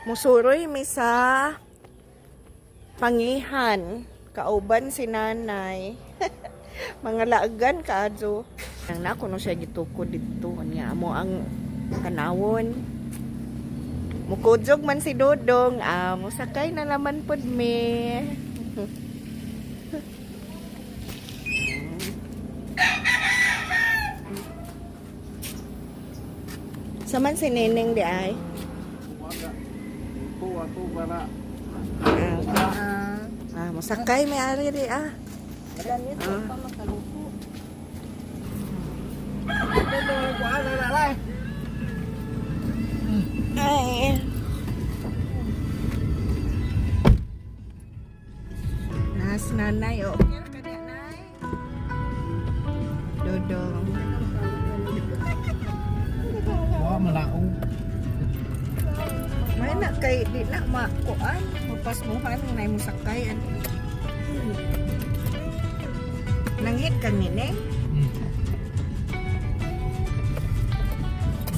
Musuroy mi sa pangihan. Kauban si nanay. Mga laagan kaadyo. Nang nako no siya gitukod dito. Anya mo ang kanawon. Mukudyog man si Dodong. Musakay na naman pod mi. Saman si Neneng di ay? Ako para Musakay may ari di ganit pa makaluto. Ay. Nas nanay o. Okay ra kanya nay. Dodong. Wa malaong. May na kay di na makuan. Mapasmuhan nay musakay ani. Nanghit ka Neneng?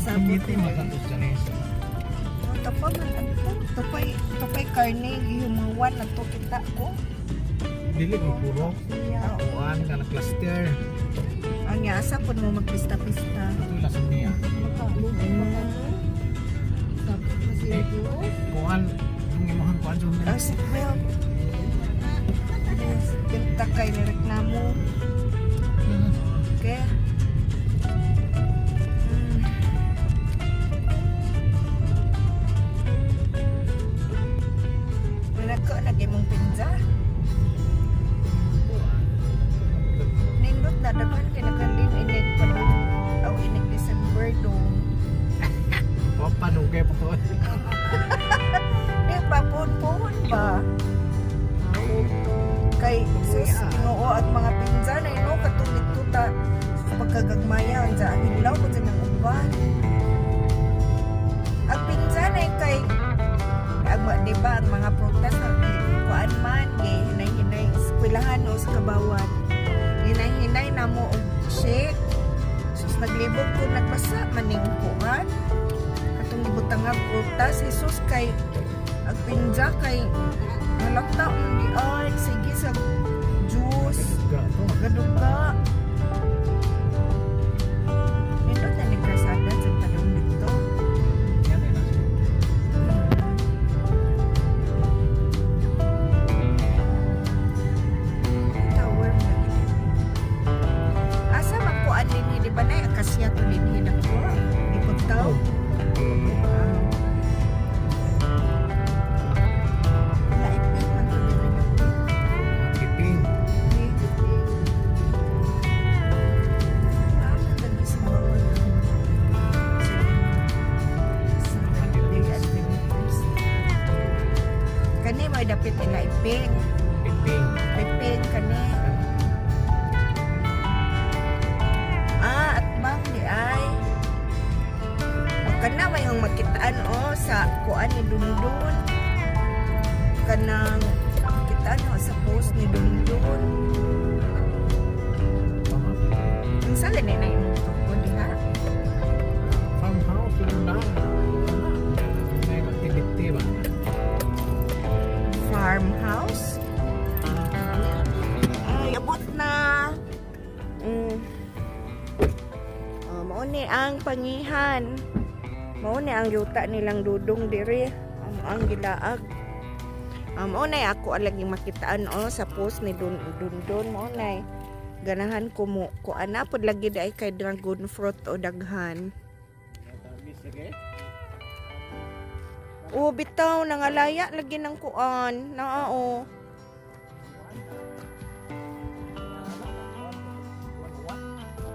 Sabot Ngiti makatus janis. Tapos man tupay karne gihumawan na to kita ko. Dili ko puro. Kuan kana cluster. Ang yasa pud mo magpista-pista. Ito lason niya. Kuan ang imuhang kuan jud. Well, pinta kay ni reklamo. Okay. Nako lagi mong pinza. Nindot na dagan kay nakalin init pa dong. Aw init December dong. O panugay pa to. Di pa pun ba? Kay sus Ginoo at mga pinsan ay no katulit tuta sa pagkagagmaya unsa hilaw ko sa nang uban. Ang pinsan ay kay agma di ba ang mga prutas kuan man hinay-hinay eskwelahan o sa kabawan. Hinay-hinay na mo og shake. Sus naglibog ko nagbasa maning kuan. Katong ibutang nga prutas Jesus kay ang pinza kay malakta mo di ay sige sa juice gaduga nito na ni kasada sa talong dito tower mo asa magkuan din di ba na akasya to din hinako ipagtaw dapit nila iping. Iping kani. At bang di ay. Kana may yung makitaan sa kuan ni Dundun. Kanang makitaan sa post ni Dundun. Ang sala ni na yung ko diha. Farmhouse yun lang. May activity ba? Farmhouse. Ay, abot na. Mauni ang pangihan. Mauni ang yuta nilang dudong diri. Ang gilaag. Maunay ako alagi makitaan sa post ni Dundon. Maunay. Ganahan ko mo. Kuan na pod lagi day kay dragon fruit o daghan. Bitaw nangalaya lagi ng kuan. Naa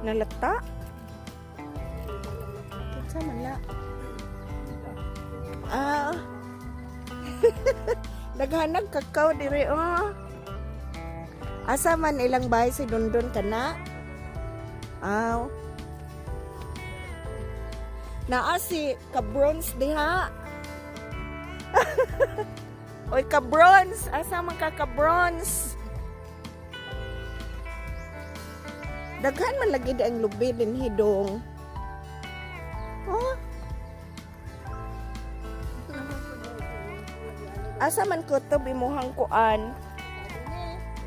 nalata. Sa mala. Naghanag kakao diri Asa man ilang bahay si Dundon kana? Naa si ka-bronze diha. Oy ka-bronze, asa man ka-bronze? Daghan man lagi di ang lubi din hidong. Asa man kutob imuhang kuan?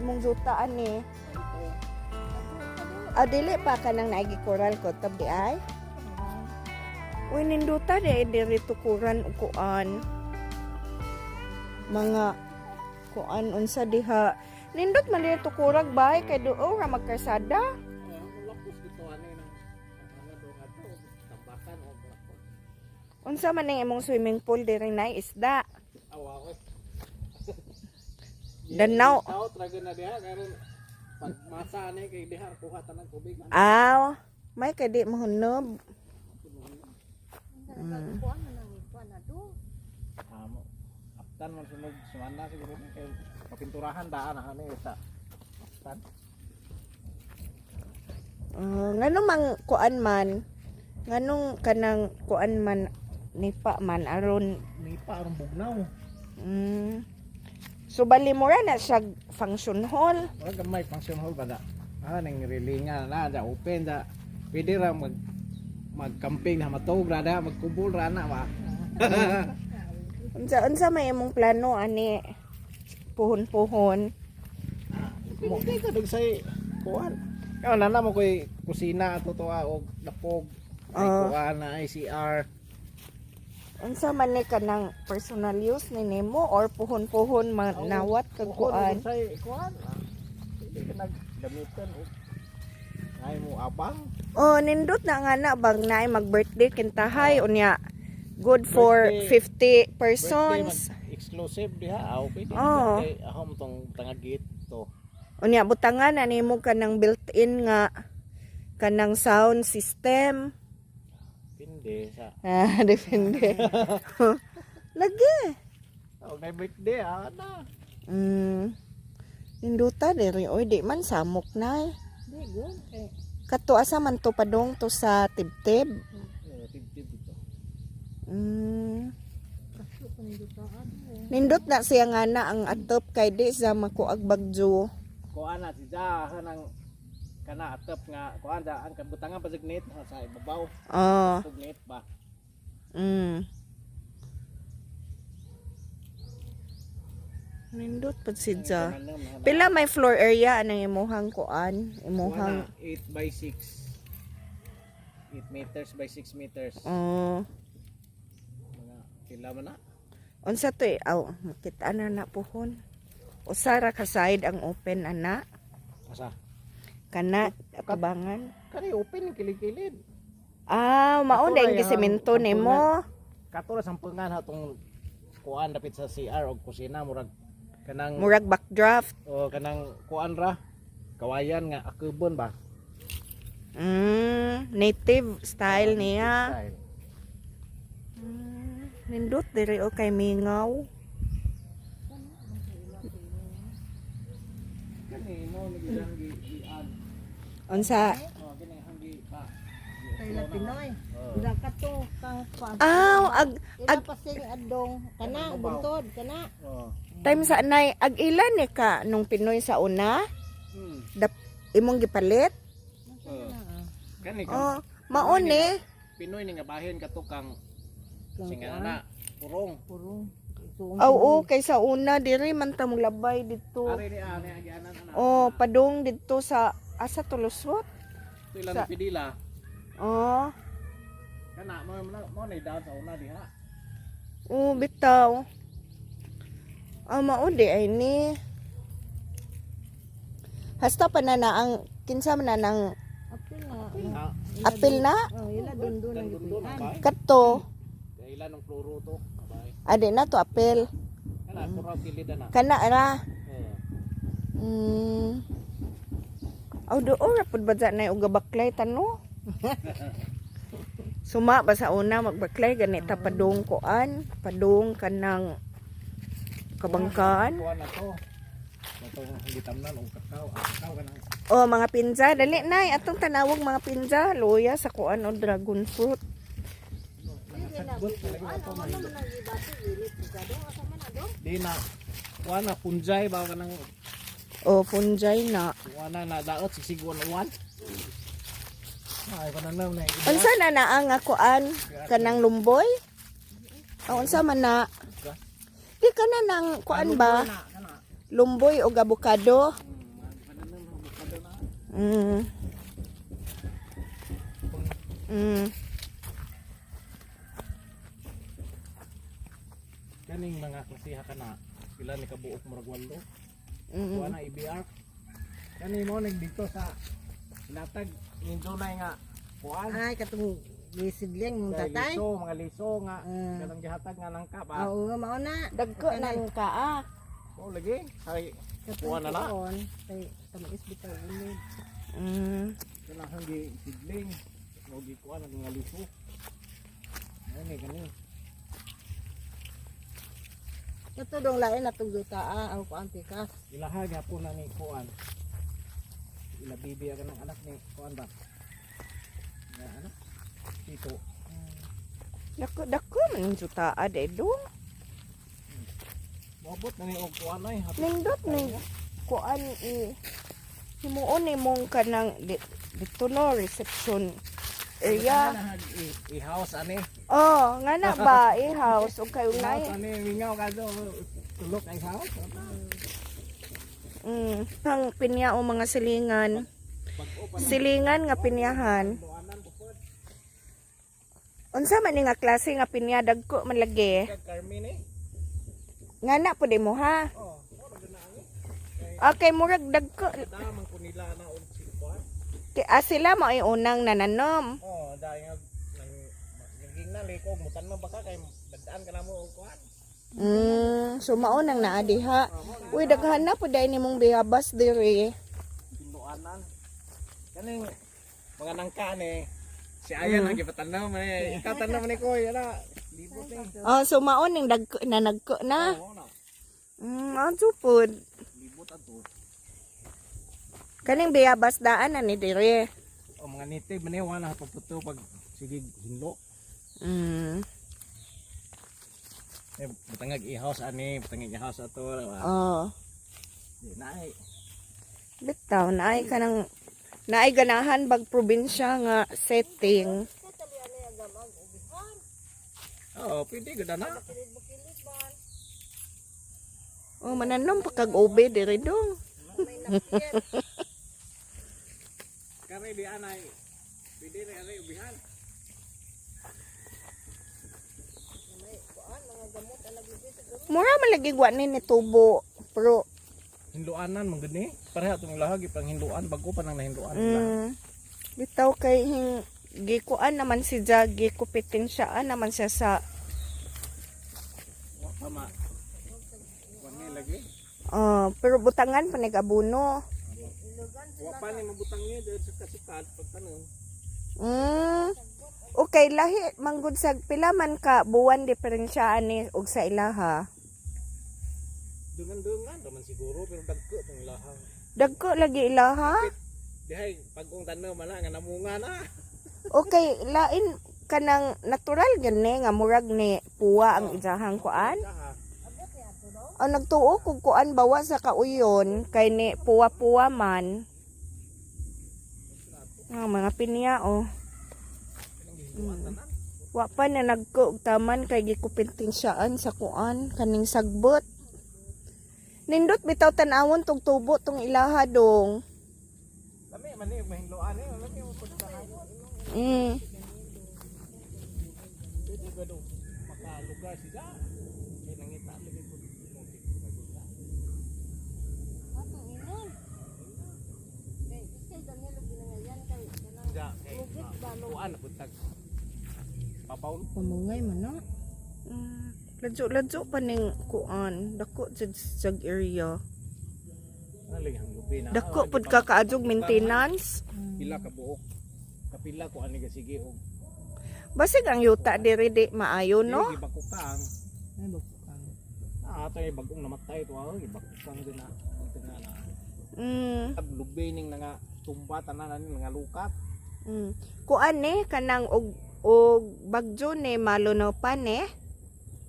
Imong jutaan ni. Dili pa ka nang naigi koral kutob di ay? Uy, ninduta di diri tukuran o kuan. Mga kuan unsa diha. Nindot man diri tukurag bay kay duo ra magkarsada. Lapos ito ano nang do ato tambakan o lapos. Unsa man ning imong swimming pool diri nay isda? Awa ko. Danaw. Tao traga na diha karon pag masa ni kay diha kuha tanang tubig. Aw, may kadi mahunob. Amo. Aptan man sunod sumanda siguro ni kay kapinturahan daan ani sa aptan. Nganong mang kuan man? Nganong kanang kuan man nipa man aron Ni pa arong bugnaw. So bali mo ra na siya function hall. Wala gamay function hall ba da? Ning relingan na da open da. Pwede ra mag-camping na matog ra da, magkubol ra na ba. Unsa may imong plano ani puhon-puhon? Mo kay kadug say kuan. Kaya na mo koy kusina ato to og dapog. Ay kuan na ICR. Unsa man ni kanang personal use ni nimo or puhon-puhon manawat kag kuan? Say kuan. Hindi ka naggamitan og ay mo abang. Nindot na nga na bang naay mag-birthday kintahay unya good for Birthday. 50 persons. Exclusive diha. Okay. Oo. Kay ahom tong tangagit to. Unya butangan na nimo kanang built-in nga kanang sound system. Pinde sa. Depende. Lagi. Oh, may birthday na. Ninduta diri oy di man samok na. Di good. Kato asa man to padong to sa tibtib. Tibtib ito. Nindot na siya nga na ang atop kay di sa makuag bagyo. Kuan na si Ja nang kana atop nga kuan da ang kabutangan pa signate sa ibabaw. Signate ba. Nindot pud si Ja. Pila may floor area anang imuhang kuan? Imuhang 8 by 6. 8 meters by 6 meters. Mga pila man na. Unsa to makita na puhon. Usara ka side ang open ana. Asa? Kana kabangan. Kani open kilikilid. Mao na yung gisemento nimo. Kato ra sampungan hatong kuan dapit sa CR og kusina murag kanang Murag backdraft. o kanang kuan ra kawayan nga akubon ba. Native style niya. Style. Nindot diri o kay mingaw. Kani mo nigilang gi-an. Unsa? Kani ang gi pa. Kaya Pinoy. Ila ka to kang pa. Ag pasing adong kana buntod kana. time sa anay ag ilan ni ka nung Pinoy sa una? Imong gipalit? Kani Mao ni. Pinoy ni nga bahin katukang singa na purong. Oo, kay sa una diri man ta mo labay dito. Ari ni ani agianan ana. Padung dito sa asa tulusot. Ilang pidila. Kana mo ni down sa una diha. Bitaw. Mao di ay ni. Hasta pa na ang kinsa man na nang apil na? Ila dundun ang gipihan. Kato. Ilan ng kloro to. Ade na to apil. Kana puro kilid na. Kana ra. Do ora pud ba na og baklay tano? Suma ba sa una magbaklay ganita padung kuan, padung kanang kabangkaan. Kuan na to. Matong gitamnan og kakao, kakao kanang. Mga pinza dali nay atong tanawag mga pinza, luya sa kuan o dragon fruit. Di na kuan na punjay ba kanang Fungi na. kuan na daot sisigwan uwan. Ay pananaw na. Unsa na ang kuan kanang lumboy? Unsa man na? Pwede ka na ng kuan ba? Lumboy o avocado? Mm. Mm. Kaning mga klasiha ka na pila ni kabuok murag walo. Mm. Kuha na IBR. Kani mo dito sa latag nindo na nga kuan. Ay, katong gisidling mong Kay tatay. liso, mga liso nga Mm. kanang gihatag nga nang ka ba. Oo, nga mao na. Dagko ng kaa. Oh lagi ay kuha na na. Kay tamis bitaw ulit. Mm. Kanang gi sidling. Mo gi kuha na nga liso. Ani kani. Ito dong lain na itong dutaa, ang kuan pikas. Ilaha gyapon na ni kuan. Ila bibi ka ng anak ni kuan ba. Nga anak. Tito. Dako man yung jutaa dong. Mabot na ni og kuan ay. Nindot ni kuan himuon ni mong kanang dito no reception area. I-house ani. Oh, nga na ba i-house o kay unay. House ani mingaw ka do. Tulok ay house. Ang pinya o mga silingan. Silingan nga pinyahan. Unsa man ni nga klase nga pinya dagko man lagi. Carmine. Nga na po di mo ha. Oh, Okay, murag dagko. damang ko nila na og si kuan. Kaya sila mo ay unang nananom. Oh, dahil nga naging na likog mo tanong baka kay dadaan ka na mo og kuan. So maunang naa diha. Uy, daghan na po dahil ni mong biyabas diri. Pinuanan. Kaning mga nangka ni si Ayan ang gipatanaw man eh. Ikaw tanaw man ni Koy, ana. Libot ni. Oh, so mauning dagko na nagko na. Oo na. Adto pod. Libot ato. Kaning biyabas daan na ni diri. O mga native man eh wala paputo pag sige hinlo. Eh butangag i-house ani, butangag i-house ato. Oh. Di na ay. Bitaw na ay kanang naay ganahan bag probinsya nga setting. Oo, pwede gud na. Oh, mananom pa kag ube diri dong. Kare di anay. Pwede na ari ubihan. Mura man lagi gwanin ni tubo, pero Hinluanan man gud ni. Pareha tong lahagi pang hinluan bago pa nang nahinluan nila. bitaw kay gikuan naman si Jagi kupitin siya naman siya sa Wa pa ma. Kuan ni lagi. pero butangan pa nag-abuno. Wa pa ni mabutang ni dahil sa kasikat pag tanong. Okay, lahi manggod sa pila man ka buwan diferensyaan ni og sa ilaha. Dungan-dungan naman siguro pero dagko tong lahang. Dagko lagi ilaha. Dihay pag kung tanaw man nga namunga na. Okay, lain kanang natural gani nga murag ni puwa ang ijahang kuan. Ang nagtuo kog kuan bawa sa kauyon kay ni puwa-puwa man. Mga pinya oh. Wa pa na nagko og taman kay gikupintinsyaan sa kuan kaning sagbot. Nindot bitaw tan-awon tong tubo tong ilaha dong. Lami man ni mahingloan ni, lami mo pud sa Dito gado makalugar siya. Kay nangita lagi pud mo Ja, kay kuan pud tag. Papaw Pamungay man no. Ladyo pa ning kuan dako jud area. aling ang lubi na. Dako pud ka kaadjog maintenance. Pila ka buok. Kapila ko ani sige og. Basig ang yuta diri di maayo no. Gibakukang. Ay bakukang. Atay bagong namatay to ah, gibakukang din na. Ito na na. Pag lubi ning nga tumba tanan ni nga lukat. Kuan ni kanang og bagyo ni malunaw pa ni.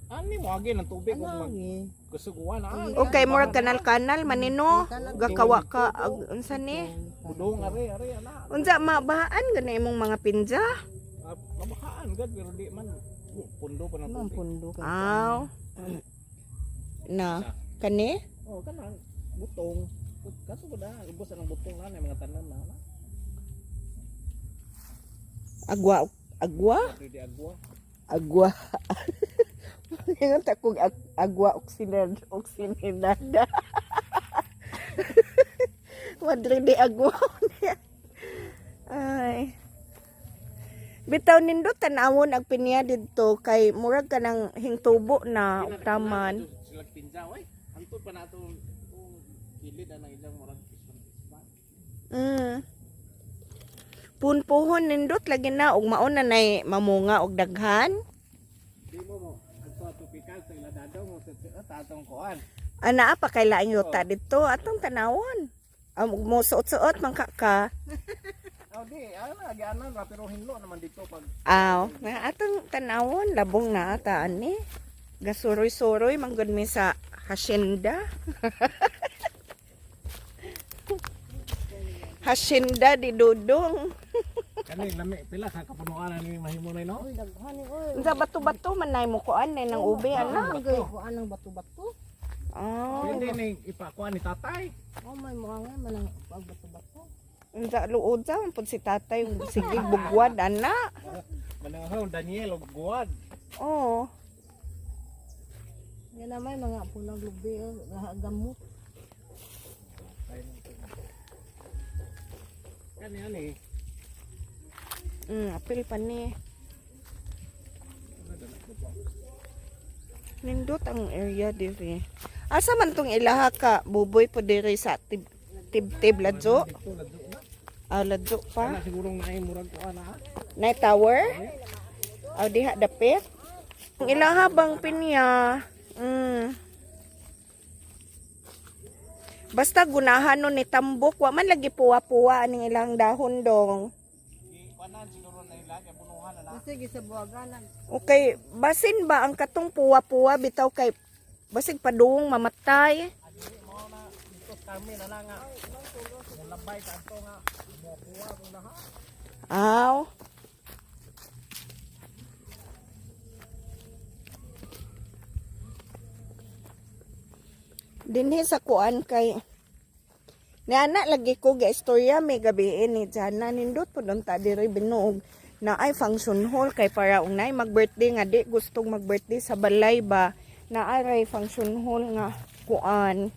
Ani mo agi ng tubig ug mag Lagi. kasuguan ah. Okay, murag kanal-kanal manino. Gakawa ka unsa ni? Budong ari ana. Unsa mabahaan gani imong mga pinja? Mabahaan gad pero di man pundo pa ng Ang tubig. pundo ka. Aw. na kani Oh, kanang butong. Kaso ko na, ubos ang butong na, mga tanan na. agwa Pwede agwa. agwa. Ingon ta kog agwa oksinada. Madre de agwa. Ay. Bitaw nindot tanawon ang pinya didto kay murag ka ng hingtubo na utaman. Sila pinja, oy. Hantod pa nato kung kilid ang ilang murag ispan. Punpuhon nindot lagi na ug mao na nay mamunga og daghan. Di mo ato tropical sa ila dadaw mo sa tatong kuan. Ana pa kay laing yuta didto atong tanawon. Mo suot-suot man ka. Oh, di, anan ra pero hinlo naman dito pag Aw, nga atong tanawon labong na ata ani. Gasuroy-suroy manggod mi sa hacienda. Hacienda di Dudong. kani lami pila ka kapunuan ni mahimo nay no. Uy, daghan ni oy. Unsa bato-bato man nay mo kuan nay nang ube ana. Gay ko anang bato-bato. Oh, Pwede ni ipakuan ni tatay. Oh, may mga nga man ang pagbato-bato. unsa luod sa man pud si tatay sige bugwad ana. Manangaw Daniel og guwad. Oh, Yan na may mga punang lubi gamot. Kani ani. apil pa ni. Nindot ang area diri. Asa man tong ilaha ka buboy po diri sa tib ladjo? Dito ladyo na. Ladjo pa. Ana siguro naay murag kuan ha. Night tower? Diha dapit. Ang ilaha bang pinya. Basta gunahan nun ni tambok, wa man lagi puwa-puwa aning ilang dahon dong. Kuanan siguro na ila kay punuhan na. Sige sa buwaganan. Okay, basin ba ang katong puwa-puwa bitaw kay basig padung mamatay. Mo na dito kami na lang nga. Labay ka ato nga. Kuha ko na ha. Aw. Dinhi sa kuan kay Nana lagi ko ga istorya may gabi ni Jana nindot pud unta diri binuog na ay function hall kay para unay mag-birthday nga di gustong mag-birthday sa balay ba na ay function hall nga kuan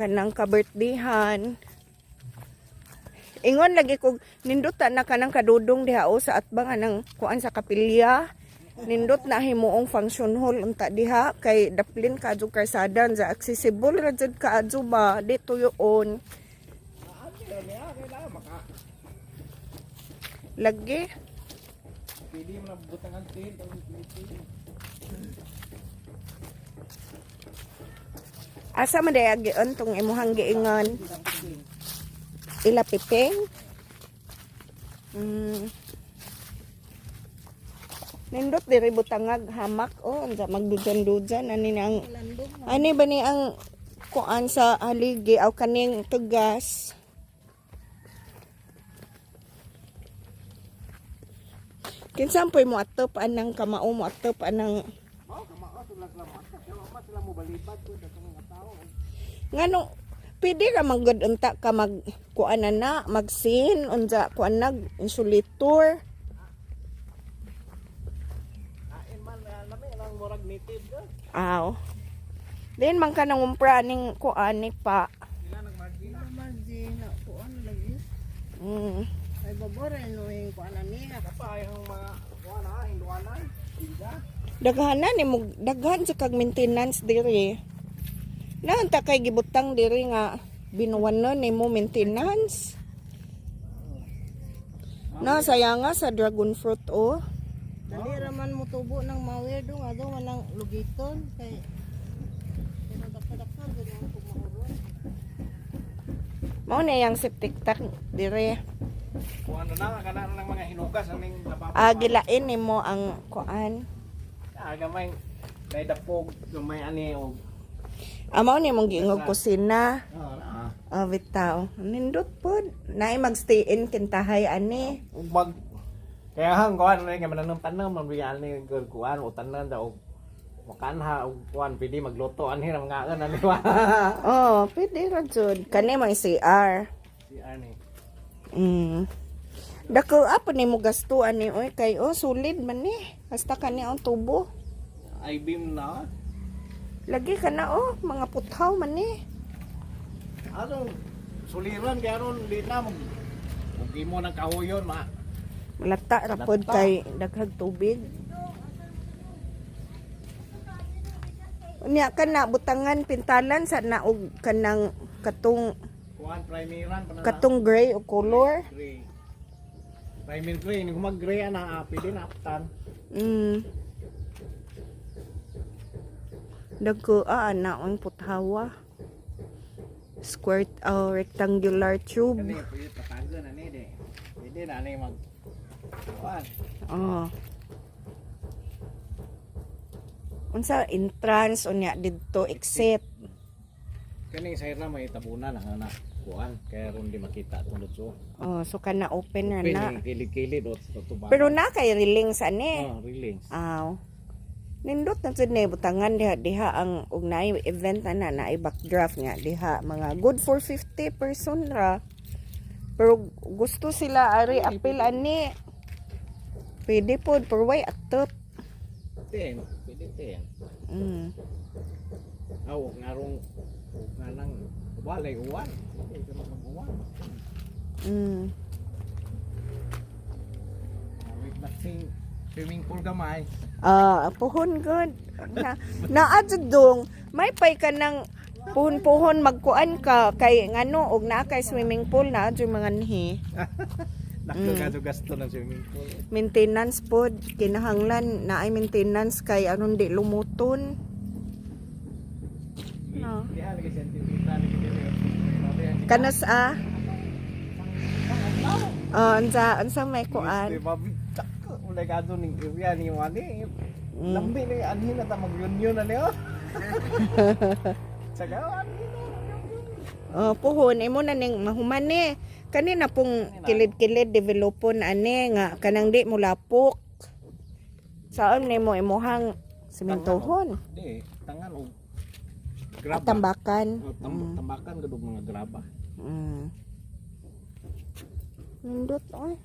kanang ka-birthdayhan. Ingon lagi ko nindot na kanang kadudong diha o sa atbang ng kuan sa kapilya. Nindot na himuong function hall unta diha kay daplin kaadyo karsadan za accessible ra jud kaadyo ba di tuyoon. Lagi Pili mo na butangan tin asa man daya gion tong imuhang giingon ila piping. Nindot diri butangag hamak unsa magdujan-dujan ani ba ni ang kuan sa haligi aw kaning tugas. Kinsa poy mo atop anang kamao mo atop anang ngano pwede ra manggod unta ka mag kuan na magsin unsa kuan nag insulator. murag native ka. Aw. Then man ka nang umpra ning kuan ni pa. Sila nagmargin. Margin na kuan lagi. Ay babore no yung kuan niya. Kapay ang mga kuan ha, hinduanan, pinja. Daghanan ni mo daghan sa kag maintenance diri. Naanta kay gibutang diri nga binuwanon nimo maintenance. Na sayanga sa dragon fruit oh. Dali raman mo tubo ng mawir do nga do manang lugiton kay pero dakdak-dakdak gud ang pagmauron. Mao na yang septic tank dire. Kuan na kana lang mga hinugas aning nababa. Gilain nimo ang kuan. Gamay dai dapog gamay ani og. Mao ni mong giingog kusina. Bitaw. Nindot pod. Naay magstay in kintahay ani. Mag kaya hang kuan ni nga manang tanam man biyan ni kuan o tanan daw makanha og kuan pwede magluto anhi ra mga ana liwa. Oh, pwede ra jud. Kani may CR. Si ani. Dako apa ni mo gastuan ni oy kay solid man ni. Hasta kani ang tubo. Ay beam na. Lagi ka na mga puthaw man ni. Ano suliran kay aron di na mo. Ug imo nang kahoyon Malata ra pod Lata. kay daghang tubig. Unya ka na butangan pintalan sa naog kanang katong kuan primeran pa na. katong gray o color. Gray. Primer gray ni mag gray ana pwede na aptan. Dagko na ang puthawa. Square rectangular tube. Kani pwede patagan ani de. Pwede na ani mag kuan. Unsa entrance unya didto exit. Kani sa na may tabunan ang ana kuan kaya ron di makita tungod so. So kana open na na. Kilid-kilid o tutuban. Pero na kay reeling sa ni. Reelings. Nindot na jud ni butangan diha ang ug naay event na naay backdraft nga diha mga good for 50 person ra. Pero gusto sila ari apil ani. Pwede pod pero way atot. 10, pwede 10. Aw ngarong nga nang walay uwan. Ito na mag-uwan. Swimming pool gamay. Puhon good. Na dong may pay ka ng puhon-puhon magkuan ka kay ngano og naa kay swimming pool na adyo mga nihi. Gasto ng swimming pool. Maintenance pod kinahanglan na ay maintenance kay aron di lumuton. No. Diha lagi sentimental lagi. Kanas unsa may kuan. Ulay kadto ning area ni wani. Lambi ni anhin na ta mag-union na niyo. Sagawan. Puhon imo na ning mahuman ni. Kanina pong kilid-kilid developon ani nga kanang di mo lapok. Saan nimo imuhang sementohon? Di, tangan og graba. Tambakan. Tambakan gud og mga graba. Nindot oy.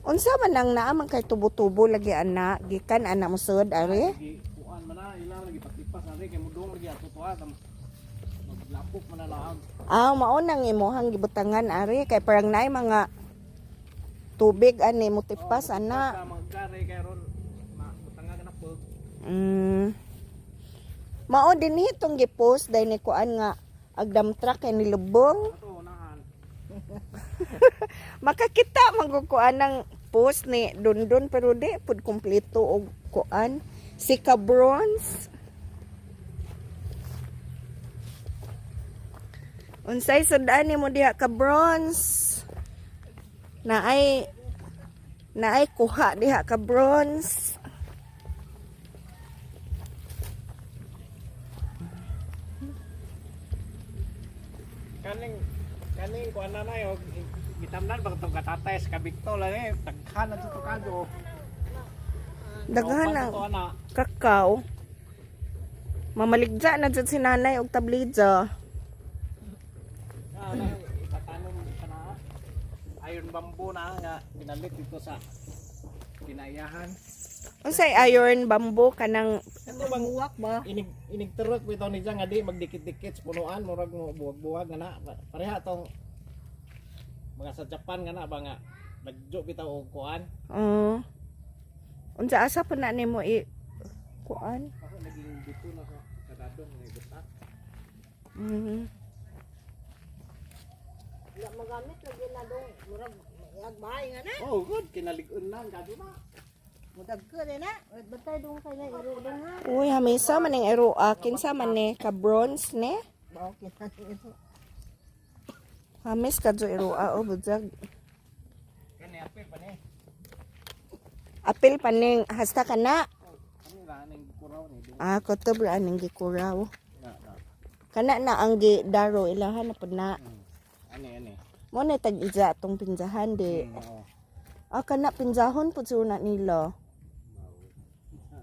Unsa man ang naa man kay tubo-tubo lagi ana gikan ana mo sud ari? Kuan man na ilang lagi patipas ari kay mudong lagi ato tuwa maglapok man na laag. Mao nang imuhang gibutangan ari kay parang naay mga tubig ani mo tipas ana. Magkari kay ron butangan na po. Mao din hitong gipost dai ni kuan nga agdam truck kay nilubong. Ato nahan. Makakita magkukuan ng post ni Dondon pero di pud kompleto og kuan si Bronze. Unsay sudan nimo diha ka Bronze? Naay kuha diha ka Bronze. Kaning kuan na na yo gitamnan bang tong katatay sa kabikto lang daghan na to kado. Daghan ang kakao. Mamaligja na jud si nanay og tablidja. Itatanong kana iron bamboo na nga ginalit dito sa kinayahan. Unsay iron bamboo kanang Ito bang uwak ba? Inig turok bitaw ni nga di magdikit-dikit sa punuan murag mo buwag-buwag nga na pareha tong mga sa Japan nga na ba nga nagjo bitaw og kuan. Unsa asa pa na nimo kuan? Ako naging dito na sa kadadong nga gutak. Wala magamit lagi na dong murag agbahay nga na. Oh good kinalig-on lang kado na. Mudag ka rin na. Batay dong kay na iro dong ha. Uy, hamisa man ning ero kinsa man ni ka Bronze ne? Okay na ito. Hamis ka jo ero budzag. Kani apil pa ni. Apil paning hasta kana. Ano ra ning kuraw ni. Kotob ra ning gikuraw. Na. Kana na ang gidaro ilahan na pud na. Ani. Mo na tag-iza tong pinzahan di. Oo. Ah, kana pinzahon pud suna nila.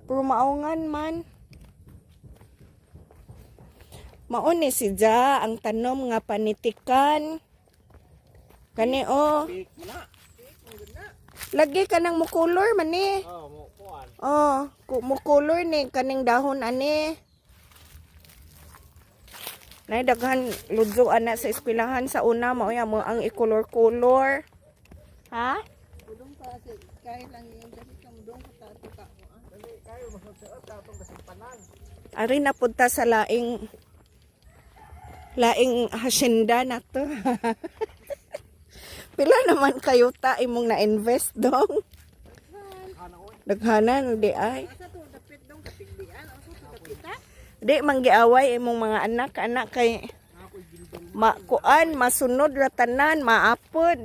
Pero maungan man. Mao ni si Ja ang tanom nga panitikan. Kani oh, Pik mo na. lagi ka nang mukulor man ni. Oh, mo kuan. Oh, mukulor ni kaning dahon ani. Nay daghan ludso ana sa eskwelahan sa una mao ya mo ang ikolor-kolor. Ha? Udong pa kasi kahit lang yung dati ka mudong ka tato ka. Dali kayo masugsuot sa atong kasimpanan. Ari na punta sa laing hasyenda na to. Pila naman kayo ta imong na-invest dong? Ana oy. Daghanan di ay. Asa to dapit dong katigdian, asa to dapita? Di manggiaway imong mga anak kay makuan masunod ra tanan maapod.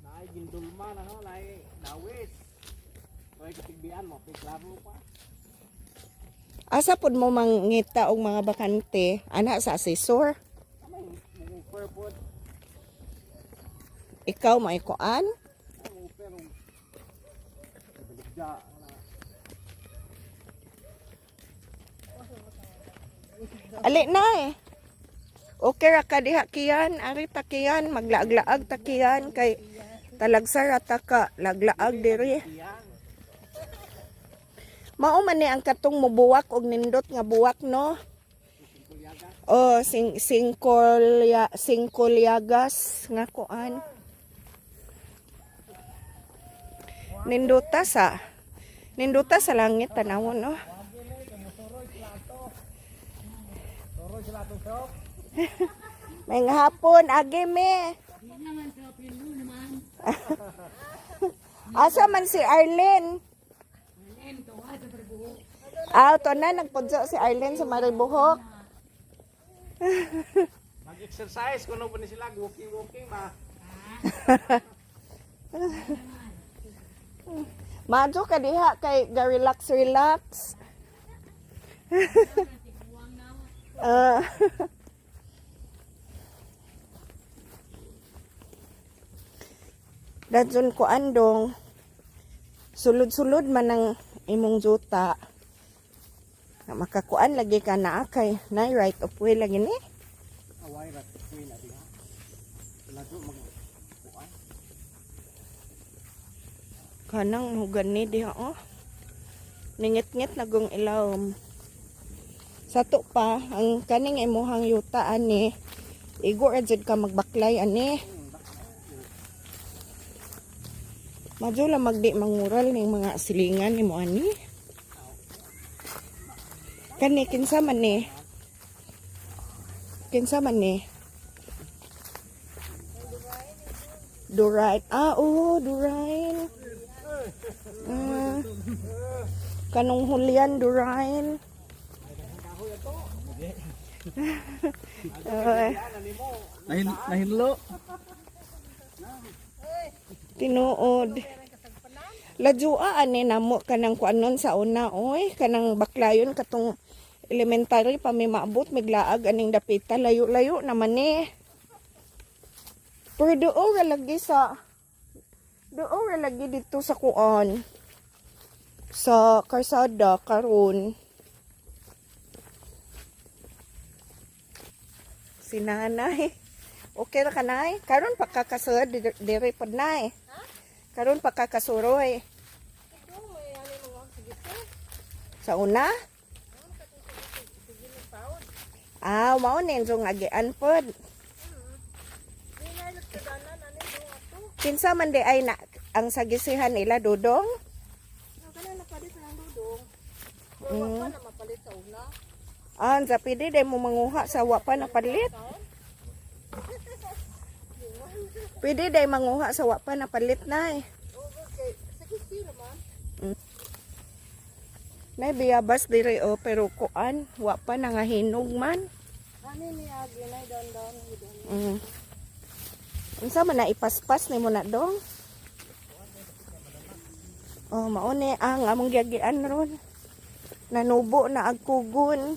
Naay gindulma na no, naay dawis. Oy katigbian mo, piklaro pa. Asa pud mo mangita og mga bakante ana sa asesor? Amay mo purpose. Ikaw may kuan? Mo pero baligya na. Ali na eh. Okay ra ka diha kiyan, ari ta kiyan, maglaag-laag ta kiyan kay talagsa ra ta ka laglaag diri. Yan. Mao man ni ang katong mubuwak og nindot nga buwak no. Oh, singkolyagas nga kuan. Ninduta sa langit tanawon no. Toroy sila to shop. May nga hapon agi me. Asa man si Arlene? To na nagpunso si Arlene sa Maribuhok. Mag-exercise kuno pa ni sila walking ba. Madyo ka diha kay ga-relax. Dadyon ko andong sulod-sulod man ang imong juta. Makakuan lagi ka na kay na right of way lagi ni. Away rat kuy na diha. Lado mag kuan. Kanang hugan ni diha oh. Ningit-ngit na gong ilawom. Sato pa ang kaning imuhang yuta ani. Igor jud ka magbaklay ani. Madyo lang magdi mangural ning mga silingan nimo ani. Kani kinsa man ni? Kinsa man ni? Durain. Oo, Durain. Kanong Julian Durain. Nahinlo. Tinuod. Ladua ani namo kanang kuanon sa una oy kanang baklayon katong elementary pa may maabot miglaag aning dapita layo-layo naman ni. Pero doon ra lagi dito sa kuan sa karsada karon. Si nanay. Okay ra kanay? Karon pakakasud dire pod nay. Karon pakakasuroy. Sa una? Mao nin yung agian pod. Kinsa man di ay na ang sagisihan nila dudong? Kana napalit ang dudong. Wa pa na mapalit sa una. Sa pidi day mo manguha sa wa pa napalit. Pwede day manguha sa wa pa napalit na eh. Okay, sige sino man. Nay biyabas dire o pero kuan wa pa nangahinog man. Ani ni agi na dandan. Unsa man na ipaspas nimo na dong? Mao ni ang among giagian ron. Nanubo na agkugon.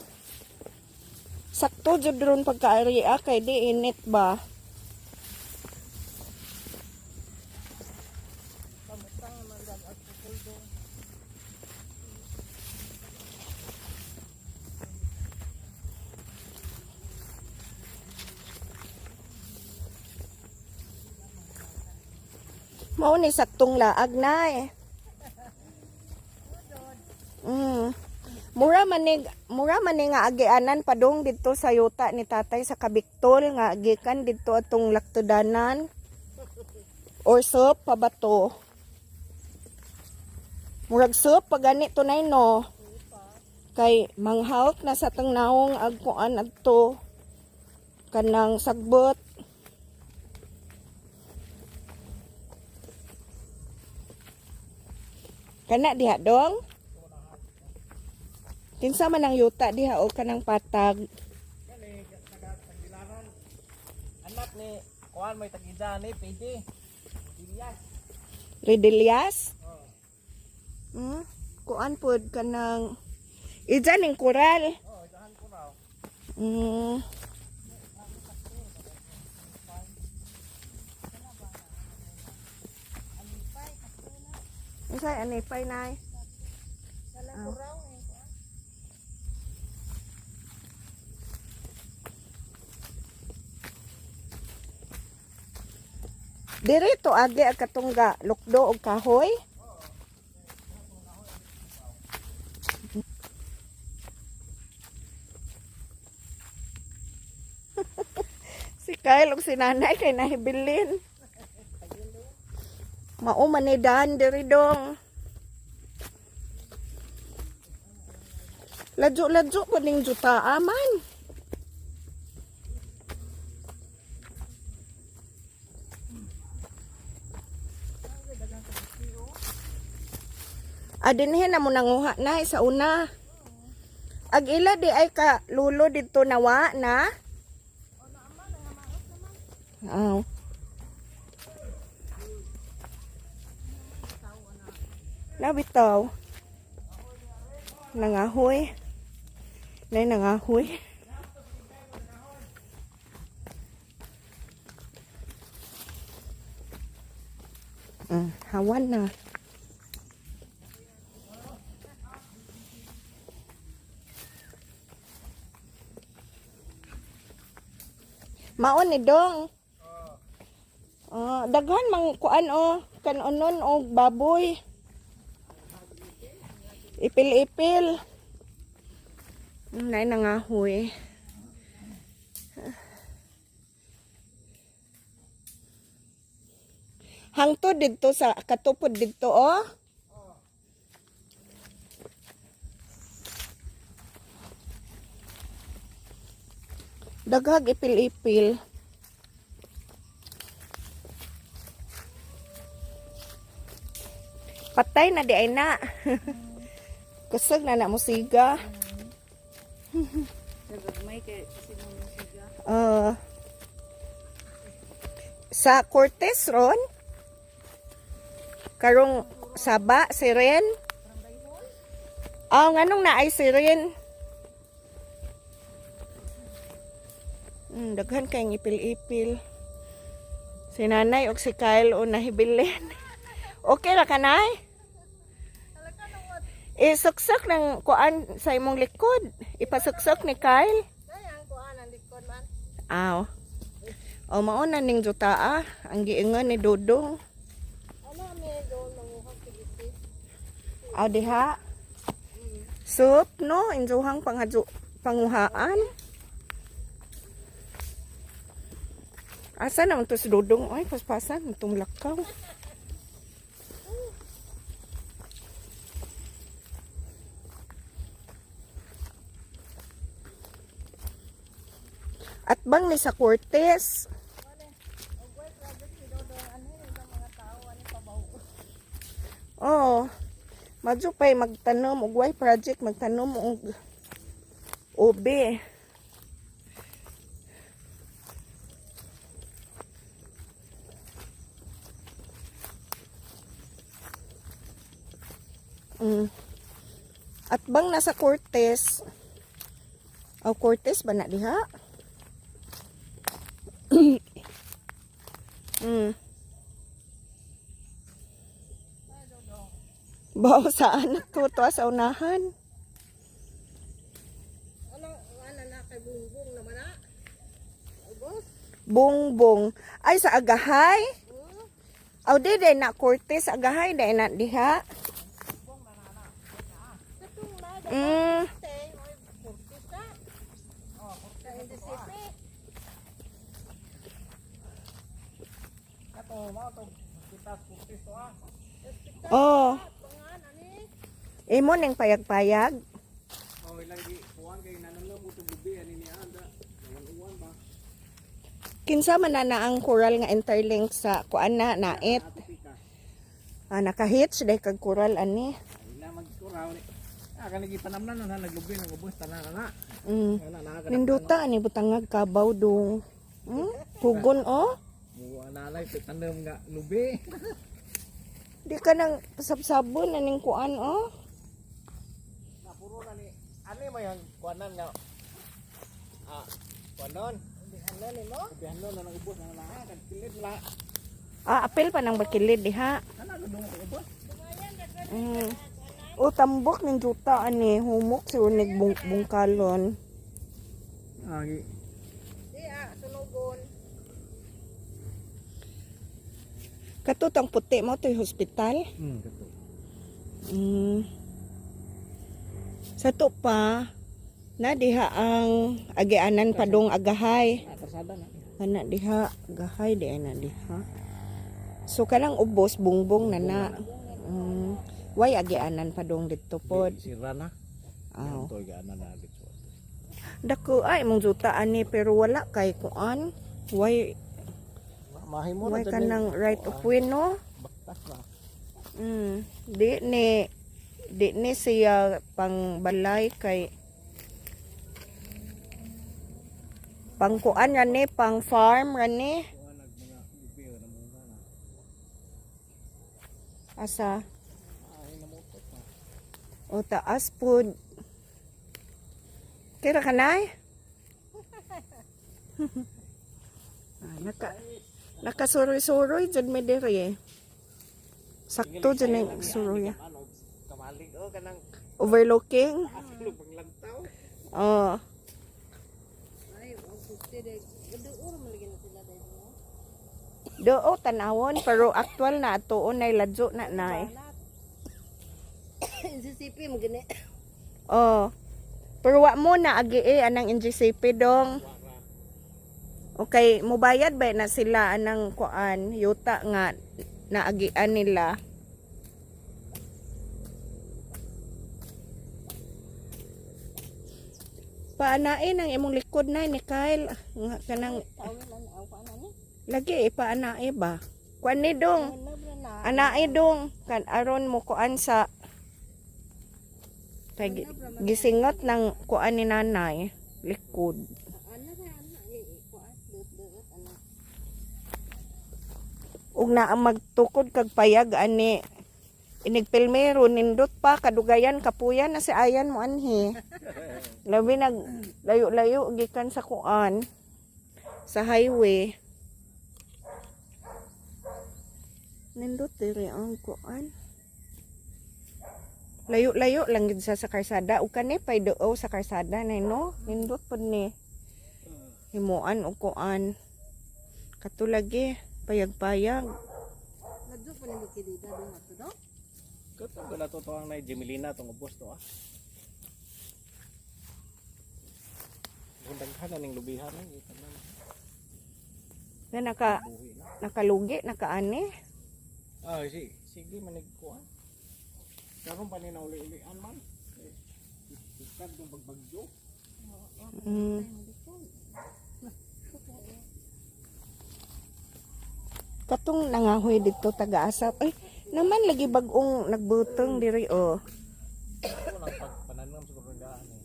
Sakto jud ron pagkaari kay di init ba. Mao ni saktong laag na eh. Mura man ni nga agianan padung dito sa yuta ni tatay sa Kabiktol nga agikan dito atong Laktudanan or soup pabato. Murag soup pag gani tunay no. Kay manghawk na sa tang naong agkuan adto kanang sagbot. Kana diha dong? Kinsa man ang yuta diha o kanang patag? Kani taga-tagilaran. Anak ni kuan may tagida ni PD. Dilyas. Redelias? Kuan pod kanang ija ning koral. Idahan ko raw. Isay ani pay nay. Dirito agi ang katungga lukdo og kahoy. Si Kyle og si nanay kay nahibilin. Mao man ni Dan diri dong. Ladyo po ning juta aman. Adinhe na mo nanguha na sa una. Ag ila di ay ka lulo dito nawa na. Aw. Nabitaw. Nangahoy. Nay nangahoy. Hawan na. Maon ni dong. Daghan mang kuan o kanonon o baboy. Ipil-ipil. Nay nangahoy. Hangtod dito sa katupod dito oh. Daghag ipil-ipil. Patay na di ay na. Kusog na musiga. Nagagmay kay kasi mo musiga. Sa Cortez ron. Karong saba, siren. Nganong na ay siren. Daghan kayong ipil-ipil. Si nanay o si Kyle o nahibilin. Okay ra ka nay? Isuksok ng kuan sa imong likod. Ipasuksok ni Kyle. Kaya ang kuan ang likod man. Aw. O mauna ning jutaa. Ang giingon ni Dudong. Ano may doon manguha tigiti. Aw diha. Soup no. Injuhang panguhaan. Asa naman to si Dudong? Ay, paspasan. Itong lakaw. At bang ni sa Cortez? Oh, madyo pa'y magtanom og way project magtanom og ube. At bang nasa Cortez? Cortez ba na diha? Bawa saan tuto sa unahan? Ano na kay bungbong naman na? Ubos? Bongbong. Ay sa agahay? Aw di day na Cortez agahay day na diha. Katong na Mm. stay oy kurtis ka. Oh, kurtis hindi sipi. Kato mao to kita putis to ah. Oh, Pangan ani. imo ning payag-payag. Oh ilang gi kuan kay nanalo mo to gabi ani ni anda. Uwan ba? Kinsa man na ang coral nga interlink sa kuan na nait. Naka-hitch day kag coral ani. Ila magkuraw ni. Kanigi panamnan na naglubi ng ubos tanan na. Mm. Wala na Ninduta ani butangag kabaw dong. Pugon oh. Buwa nalay tanom nga lubi. Di ka nang sabsabon aning kuan oh. Napuro na ni ano mo yung kuanan nga kuanon Hindi ano ni mo? bihanlo na ng ubos na kan kilid la Apil pa nang bakilid diha. ana gudong ko ubos Mm. O tambok ning juta ani humok si unig bungkalon. agi Di sunugon. Katutang puti mo to'y hospital. kato Mm. Sa to pa na diha ang agianan padong agahay. kasada na Ana diha agahay di ana diha. So kanang ubos bungbong na na. Why agianan padong dito pod. sira na Aw. to ga na dito Dako ay mong juta ani pero wala kay kuan. Why mahimo why na kanang right of way no? baktas na Di ni siya pang balay kay pang kuan rani, pang farm rani. kuan mga lubi na muna na Asa namutot na o taas pud. Kira kanay? Nakasuroy-suroy jud mi diri. Sakto jud ning suroy. ano kamalig kanang Overlooking. aslo panglantaw Oh. Ay, ang kurtis de. Gaduor malagi na sila dai mo. Doo tanawon pero actual na atoon nay ladyo na nay. Sisipi mo gani. Oh. Pero wa mo na agi anang NGCP dong. Okay, mubayad ba na sila anang kuan yuta nga naagian nila. Paanain ang imong likod na ni Kyle nga kanang Tawon lang ang kuan ani. lagi paanae ba? Kuan ni dong. Ano bra na? Anae dong kan aron mo kuan sa kay gisingot ng kuan ni nanay likod. Ano ra ana kuan dut ana. Ug na ang magtukod kag payag ani inigpilmero nindot pa kadugayan kapuyan na si ayan mo anhi. Labi nag layo-layo gikan sa kuan sa highway. Nindot diri ang kuan. Layo-layo lang gid sa karsada ug kani pay doo sa karsada na no. Nindot pud ni himuan og kuan. Katulagi payag-payag. Nadyo pa ni bukidida do ato do. kato gala to ang na Jemelina tong ubos to Gundaghan na ning lubihan ni tanan Na buhi na. nakalugi nakaani. Sige manig kuan. Karon pa ni na uli-ulian man. Iskad ng bagbagyo. Katong nangahoy dito taga-asap. Ay, naman lagi bagong nagbutong diri oh. Ako lang pagpananom sa kurungaan eh.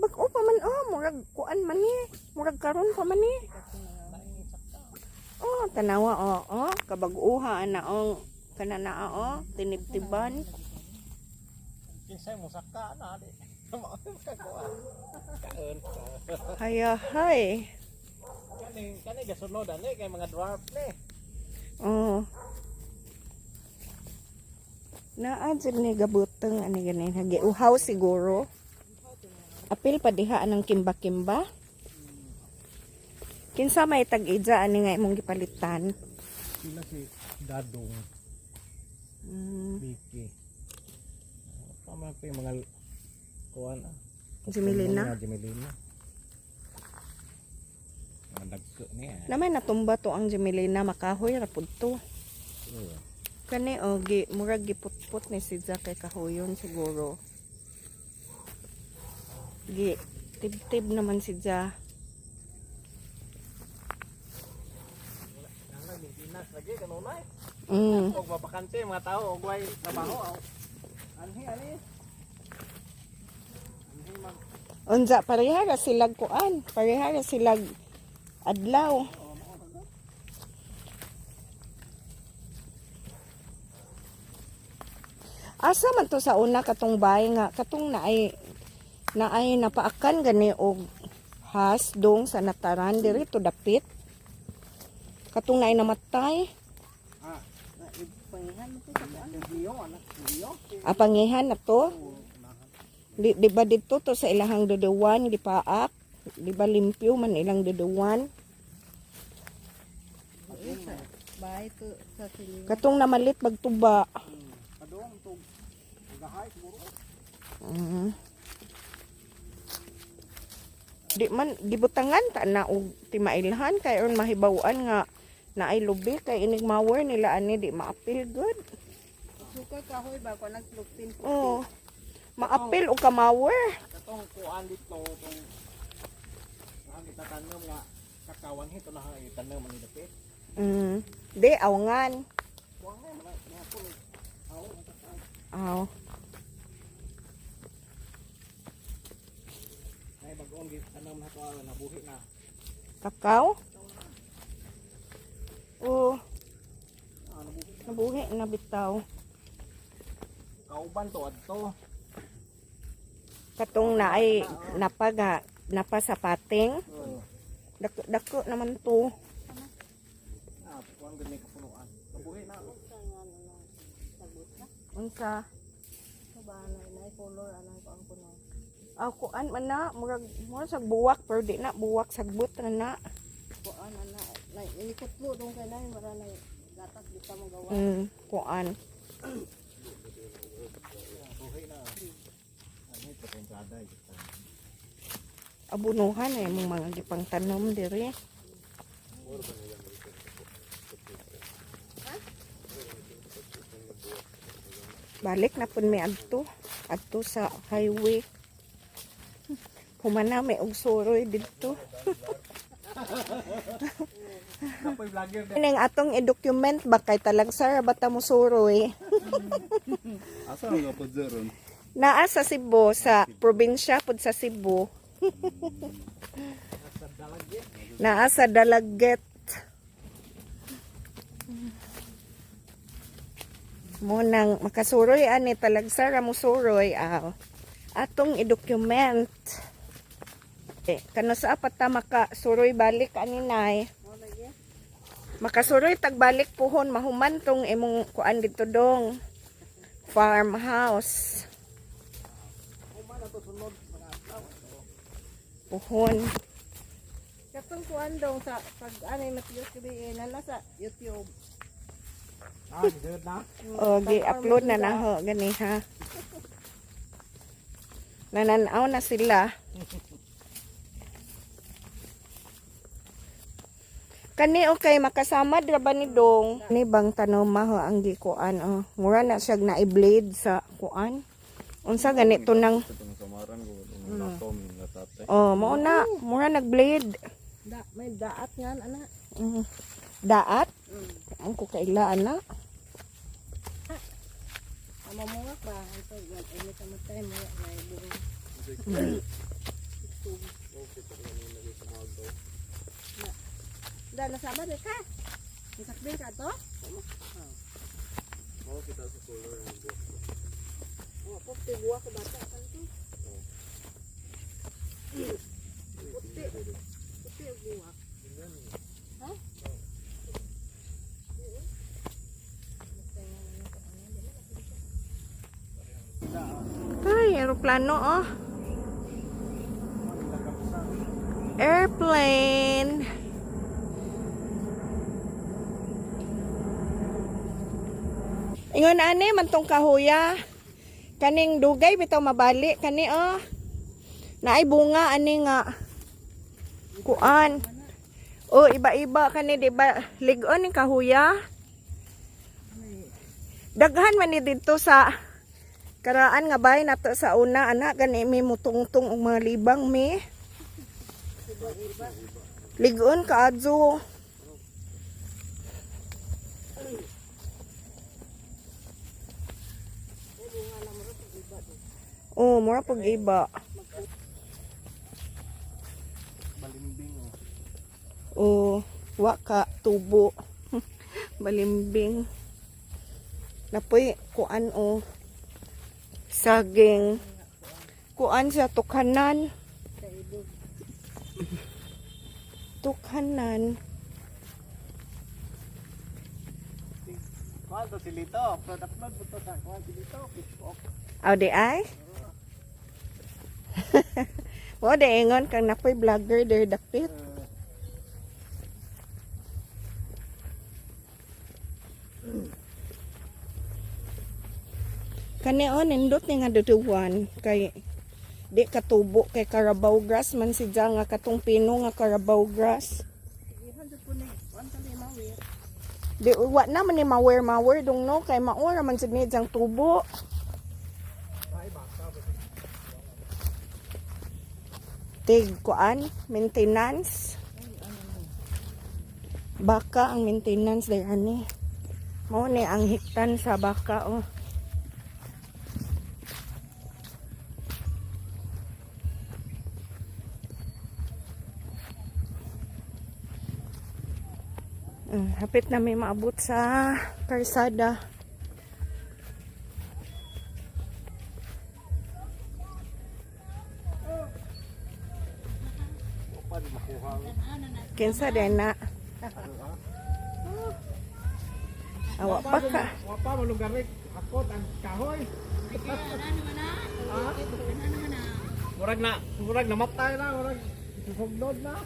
Bag-o pa man oh, murag kuan man ni. Murag karon pa man ni. Oh, tanawa oh, kabag-uha na oh. Kanana oh, tinibtiban. Kinsay mo saka na di. Kaon. Hay. Kani gasunod ani kay mga dwarf ni. Oh. Naadjud ni gabutong ani ganin hagi uhaw siguro. Apil pa diha anang kimba-kimba. Kinsa may tag-ija ani nga imong gipalitan? Sila si Dadong, Biki. Tama pa yung mga kuwan. Jimilina. Mga Jimilina. Mga dagko niya. Naman natumba to ang Jimilina makahoy ra pud to. Oo. Kani murag giputput ni sidya kay kahoyon siguro. Tib-tib naman sidya. Nang Pilipinas lagi kanunay. Mm. Og mabakante mga tao og way trabaho. Anhi ani. Anhi mag Unsa pareha ra silag kuan, pareha ra silag adlaw. Asa man to sa una katong bahay nga katong naay napaakan gani og has dong sa nataran diri to dapit. Katong naay namatay, Pangihan mo to sa kuan. Rio anak Rio. apangihan na to. Di ba dito to sa ilahang duduwan gipaak? Di ba limpyo man ilang duduwan? Bahay to sa siling. Katong namalit magtuba. Padong tug gahay siguro. Di man gibutangan ta na og timailhan kay or mahibaw-an nga naay lubi kay inig mower nila ani di maapil good. Suka kahoy ba ko nagplugtin. Oh. Maapil og kamawer. Katong kuan dito tong ang itatanom nga kakawan hito na ang itanom ani dapit. Di awangan. Kuan na mga pulo. Aw ang kakao. Aw. Ay bag-ong gitanam na to nabuhi na. Kakao? Oh, Nabuhi. nabuhi na bitaw. Kauban to adto. Katong naay napa sa pating. Oo. Dako naman to. Kuan gid ni kapunuan. Nabuhi na. Unsa? Sa bahay na color anang ko ang kuno. Kuan man na murag sa buwak pero di na buwak sagbot na na. Kuan ana na inikotlo dong kay nay mara nay gatas kita mo gawa. Kuan. Nabuhi na. Ano ito kontrada ito. Abunuhan ay mong mga gipang tanom diri. Balik na pud mi adto sa highway. Humana may og suroy dito. Kapoy vlogger din. Ning atong i-document ba kay talagsara bata mo suroy. Asa nga po dyan? Naa sa Cebu, sa probinsya pud sa Cebu. Naa sa Dalaget. Mo nang makasuroy ani talagsara mo suroy atong i-document. Kano sa apat ta makasuroy balik ani nay. Makasuroy tagbalik puhon mahuman tong imong kuan dito dong farmhouse. Puhon. Katong kuan dong sa pag anay matiyos kabi nala sa YouTube. Good na. O gi-upload na na ho gani ha. Nananaw na sila. Kani okay makasama dra ba ni dong? Ni bang tanom ho ang gikuan mura na siya na i-blade sa kuan. Unsa ganito nang Itong samaran ko, itong lakom nga tatay. mao na mura nag-blade. May daat nga ana. Daat? Ang ko kailaan na. Amo mo nga ba ito yan ini kamatay mo na ibong. Da nasaba de ka. Isakbin ka to? Oo, kita sa color ang buwak. Oh, puti buwa ka bata kan to. Puti. Puti ang buwa. Ha? Ay, aeroplano Airplane. Ingon ani man tong kahuya. Kaning dugay bitaw mabali kani oh. Naay bunga ani nga kuan. Oh, iba-iba kani di ba ligon ning kahuya. Daghan man ni dito sa karaan nga bay nato sa una ana gani mi mutungtong og mga libang mi. Ligon kaadto. Oh, mura pag iba. Balimbing Oh, oh. wa ka tubo. Balimbing. Napoy kuan o. Saging. Kuan sa tukhanan. Tukhanan. Kuan to si Lito, product upload po to sa kuan si Lito, Facebook. Aw di ay? Mo de ingon kang napoy vlogger der dapit. Kani on nindot ni nga duduwan kay di katubo kay Carabao grass man si nga katong pino nga Carabao grass. Di wa na man ni mawer dong no kay maura man sad ni jang tubo. Tig kuan maintenance. Baka ang maintenance day ani. Mao ni ang hiktan sa baka oh. Hapit na may maabot sa karsada. Kinsa din na. Awa pa ka. Wapa malugarik hakot ang kahoy. Murag namatay na, murag susugnod na.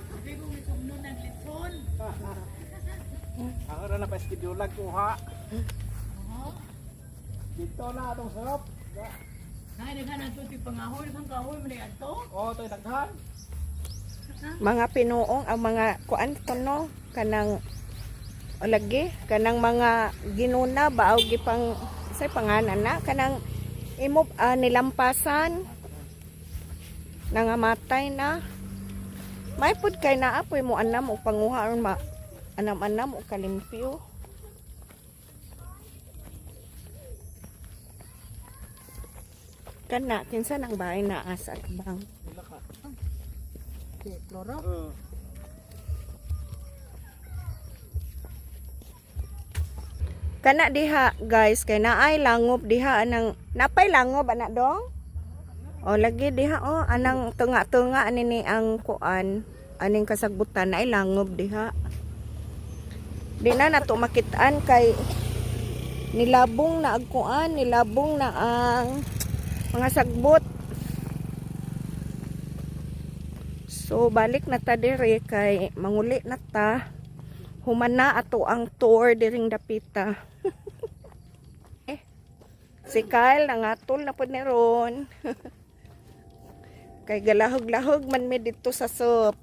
Ako na pa schedule kuha. Dito na atong sarap. Nay daghan ato ti pangahoy kang kahoy man ato. Oh, toy daghan. Mga pinuong ang mga kuan to no kanang o lagi kanang mga ginuna baaw gipang say panganan na kanang imo nilampasan nangamatay na may pud kay naa apoy mo anam og panguha aron ma anam-anam og kalimpyo. Kana kinsa nang bahay na asa bang Kloro. kana diha guys kay naay langob diha anang napay langob ana dong o lagi diha o anang tunga-tunga ani ni ang kuan aning kasagbutan naay langob diha di na nato makitaan kay nilabong na ang kuan nilabong na ang mga sagbot. So balik na ta diri kay manguli na ta. Humana ato ang tour diring dapita. Si Kyle nangatol na pod ni ron. Kay galahog-lahog man mi dito sa soup.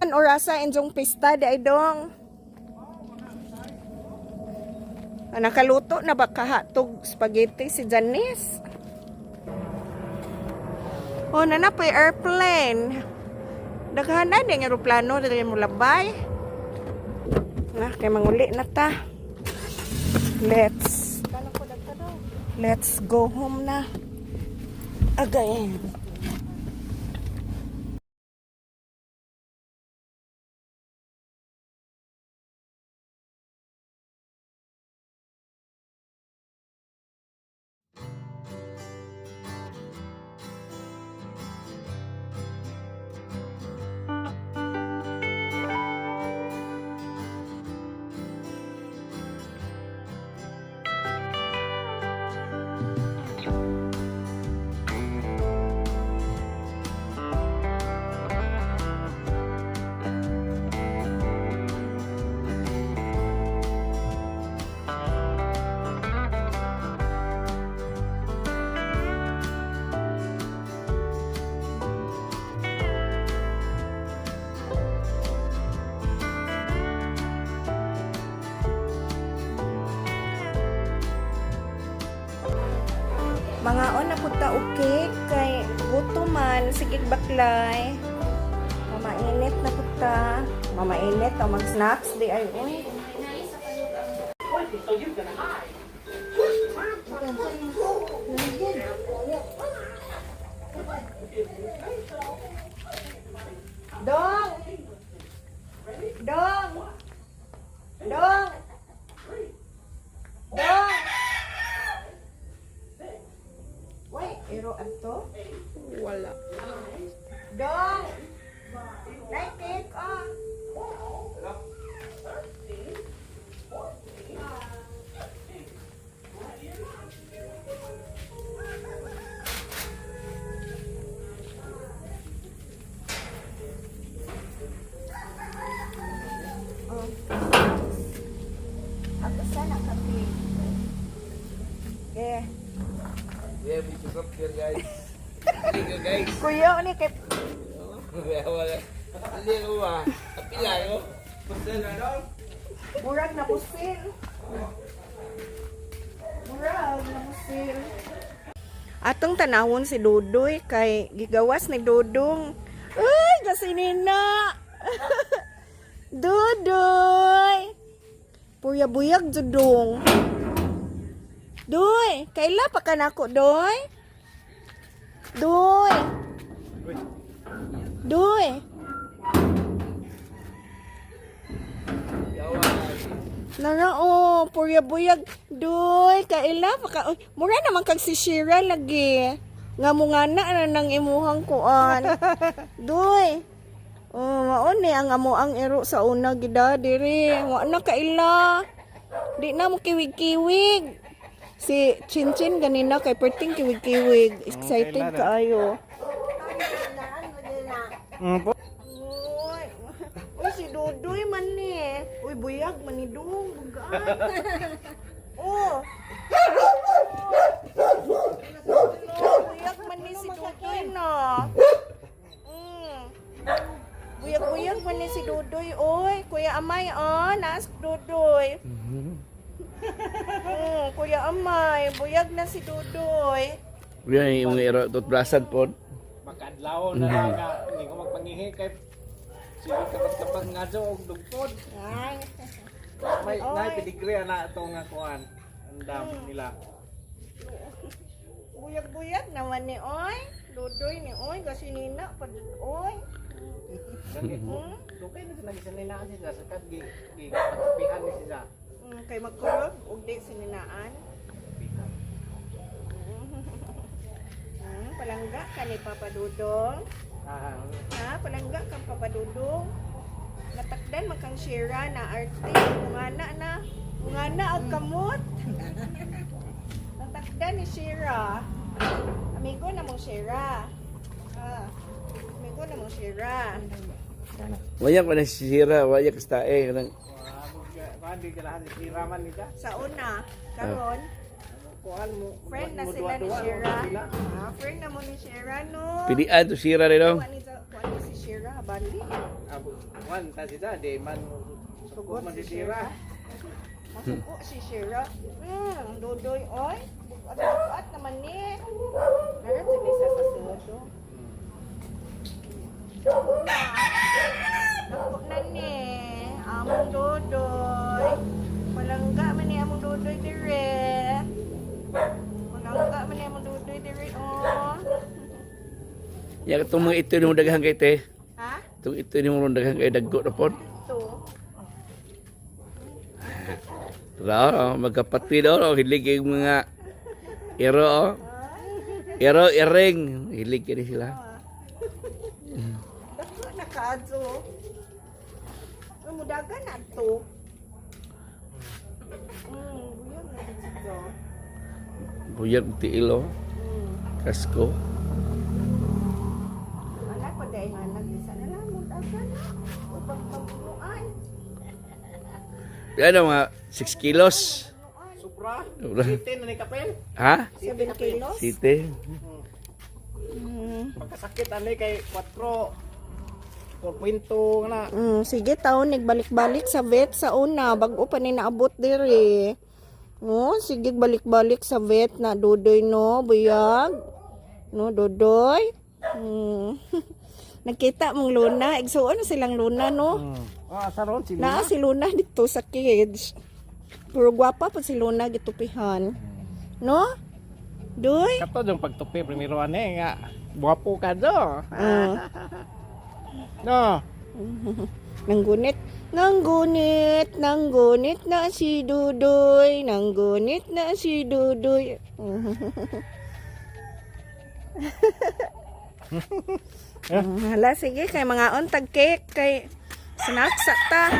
An orasa enjong pista di ay dong. Nakaluto na ba kahatog spaghetti si Janice? Oh, na po yung airplane. Daghan na din aeroplano dili mo labay. Nga kay manguli na ta. Let's go home na. Again. Mga na punta okay kay guto man sige baklay. Mamainit na punta. Mamainit o mag-snacks di ay uy. Dong! Dong! Dong! Dong! Wait, iro ato? Wala. Dong! Light it on! Ako sana kape. Okay. Yeah, we just up here, guys. Hindi guys. Kuya, ni kay Wala. Hindi ko ba? Apila ko. Basta na daw. Murag na pusil. Murag na pusil. Atong tanawon si Dudoy kay gigawas ni Dudong. Ay, gasinina. Dudoy. Puyag-buyag Dudong. Doy, kaila pa ka nako, Doy? Doy. Doy. Nara purya-buyag. Doy, kaila pa ka. Uy, mura naman kag si Shira lagi. Nga mo nga na nang imuhang kuan. Doy. Oh, maon ni ang amo ang iro sa una gida diri. Wa na kaila. Di na mo kiwig-kiwig. Si Chinchin ganina kay perting kiwig-kiwig. Excited kaayo. Uy, uy si Dudoy man ni. Uy buyag man ni Dong, bugaan. Oh. Buyag man ni si Dudoy na. Buyag-buyag man ni si Dudoy. Oy, Kuya Amay naas Dudoy. Kuya Amay, buyag na si Dudoy. Yan yung iro toothbrushan po. Makadlaw na nga hindi ko magpangihi kay sige kapag nga og dugtod. Ay. May pedigree na ito nga kuan. Ang dami nila. Buyag-buyag naman ni Oy. Dudoy ni Oy, gasinina pa Oy. Okay na sila gisaninaan sila sa kag pagpihan ni sila. Kay magkulog ug di sininaan. Palangga ka ni Papa Dudong. Palangga kang Papa Dudong. Natakdan man kang Shira na arte. Ungana ag kamot. Natakdan ni Shira. Amigo na mong Shira. Amigo na mong Shira. Wayak pa na sisira, wayak kastae. Hindi ka lahat siraman nila. Sa una, karon Kuan mo. friend na sila ni Shira. Friend na mo ni Shira no. Pilian to sira rin no? Kuan ni si Shira bali. Kuan ta sila di man sugot man si Shira. Masuko si Shira. Dudoy oy. At naman ni. Naran si Lisa sa sudo. Naku na ni. Among Dudoy. Palangga man ni among Dudoy dire. Palangga man ni among Dudoy dire oh. Yan itong mga ito yung daghan kay te. Ha? Itong ito yung daghan kay daggo na po. Ito. Tara, magkapatid o, hilig yung mga iro o. Iro, iring. Hilig ka sila. Dako na kaadso. Mudagan na to. Buyag na dito. Buyag tiilo. Kasko. Anak ko dahil nga nag-isa na lang. Mudagan na. Upang pagbunuan. Ano mga 6 kilos. Sobra. Sobra. Sitin na ni kapel. Ha? 7 kilos. Site. Pagkasakit ani kay 4 4.2 na. Sige taon nagbalik-balik sa vet sa una bago pa ni naabot diri. Oh, sige balik-balik sa vet na Dudoy no, buyag. No, Dudoy. Nakita mong Luna, igsuon na silang Luna no. Asa ron si Naa si Luna dito sa kids. Pero gwapa pa si Luna gitupihan. No? Doy? Kato yung pagtupi primero ane nga. Buwapo ka do. No. Nanggunit. Nanggunit na si Dudoy. Nanggunit na si Dudoy. Hala, sige. Kay mga ontag cake. Kay snacks ta.